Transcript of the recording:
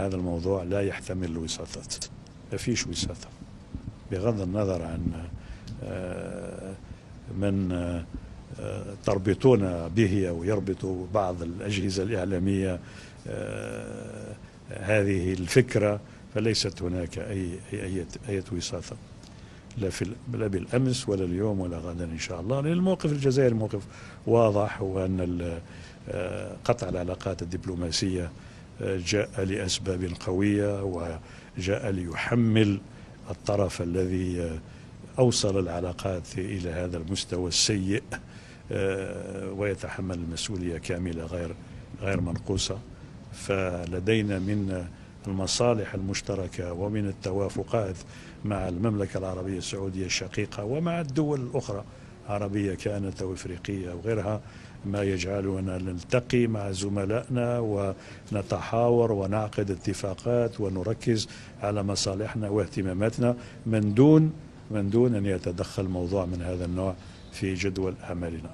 هذا الموضوع لا يحتمل الوساطات، ما فيش وساطة، بغض النظر عن من تربطون به أو يربط بعض الأجهزة الإعلامية هذه الفكرة، فليست هناك أي وساطة لا بالأمس ولا اليوم ولا غدا إن شاء الله، لأن الموقف الجزائري موقف واضح، وأن قطع العلاقات الدبلوماسية جاء لأسباب قوية، وجاء ليحمل الطرف الذي أوصل العلاقات إلى هذا المستوى السيء ويتحمل المسؤولية كاملة غير منقوصة. فلدينا من المصالح المشتركة ومن التوافقات مع المملكة العربية السعودية الشقيقة ومع الدول الأخرى عربية كانت أو إفريقية أو غيرها ما يجعلنا نلتقي مع زملائنا ونتحاور ونعقد اتفاقات ونركز على مصالحنا واهتماماتنا من دون أن يتدخل موضوع من هذا النوع في جدول أعمالنا.